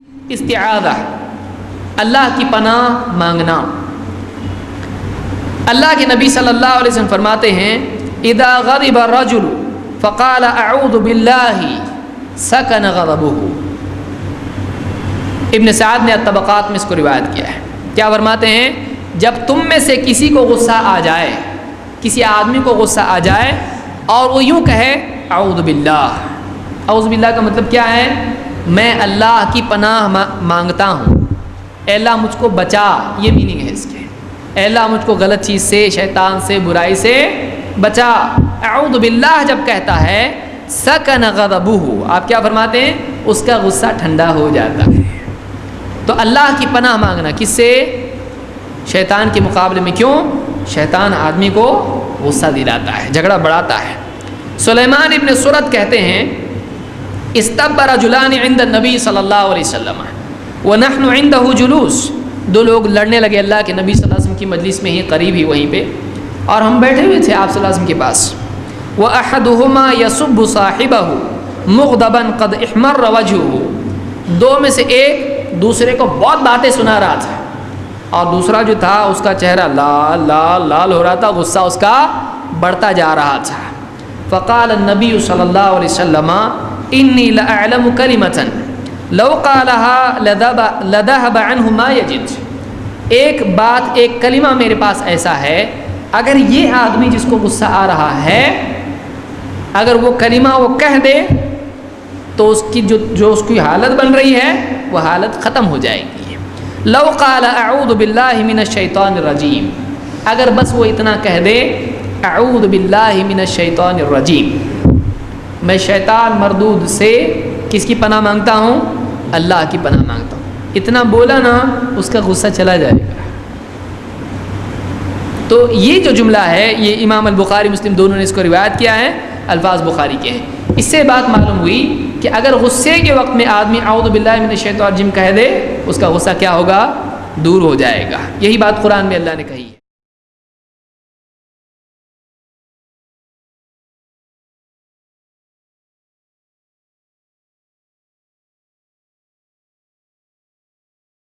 استعاذہ، اللہ کی پناہ مانگنا۔ اللہ کے نبی صلی اللہ علیہ وسلم فرماتے ہیں اذا غضب الرجل فقال اعوذ باللہ سکن غضبہ۔ ابن سعد نے الطبقات میں اس کو روایت کیا ہے۔ کیا فرماتے ہیں؟ جب تم میں سے کسی کو غصہ آ جائے، کسی آدمی کو غصہ آ جائے اور وہ یوں کہے اعوذ باللہ، اعوذ باللہ کا مطلب کیا ہے؟ میں اللہ کی پناہ مانگتا ہوں، اے اللہ مجھ کو بچا، یہ میننگ ہے اس کے۔ اے اللہ مجھ کو غلط چیز سے، شیطان سے، برائی سے بچا۔ اعوذ باللہ جب کہتا ہے سکن غضبہ، آپ کیا فرماتے ہیں؟ اس کا غصہ ٹھنڈا ہو جاتا ہے۔ تو اللہ کی پناہ مانگنا کس سے؟ شیطان کے مقابلے میں۔ کیوں؟ شیطان آدمی کو غصہ دلاتا ہے، جھگڑا بڑھاتا ہے۔ سلیمان ابن سرد کہتے ہیں استب رجلان عند النبی صلی اللہ علیہ وسلم ونحن عنده جلوس، دو لوگ لڑنے لگے اللہ کے نبی صلی اللہ علیہ وسلم کی مجلس میں ہی، قریب ہی وہیں پہ، اور ہم بیٹھے ہوئے تھے آپ صلی اللہ علیہ وسلم کے پاس۔ وَأَحَدُهُمَا يَسُبُّ صَاحِبَهُ مُغْضَبًا قَدْ احْمَرَّ وَجْهُهُ، دو میں سے ایک دوسرے کو بہت باتیں سنا رہا تھا اور دوسرا جو تھا اس کا چہرہ لال لال لال ہو رہا تھا، غصہ اس کا بڑھتا جا رہا تھا۔ فقال النبی صلی اللہ علیہ وسلم انی لأعلم کلمة لو قالها لذهب عنه ما یجد، ایک بات، ایک کلمہ میرے پاس ایسا ہے، اگر یہ آدمی جس کو غصہ آ رہا ہے اگر وہ کلمہ وہ کہہ دے تو اس کی جو اس کی حالت بن رہی ہے وہ حالت ختم ہو جائے گی۔ لو قال اعوذ باللہ من الشیطان الرجیم، اگر بس وہ اتنا کہہ دے اعوذ باللہ من الشیطان الرجیم، میں شیطان مردود سے کس کی پناہ مانگتا ہوں؟ اللہ کی پناہ مانگتا ہوں، اتنا بولا نا اس کا غصہ چلا جائے گا۔ تو یہ جو جملہ ہے یہ امام البخاری مسلم دونوں نے اس کو روایت کیا ہے، الفاظ بخاری کے ہیں۔ اس سے بات معلوم ہوئی کہ اگر غصے کے وقت میں آدمی اعوذ باللہ من الشیطان الرجیم کہہ دے اس کا غصہ کیا ہوگا؟ دور ہو جائے گا۔ یہی بات قرآن میں اللہ نے کہی ہے۔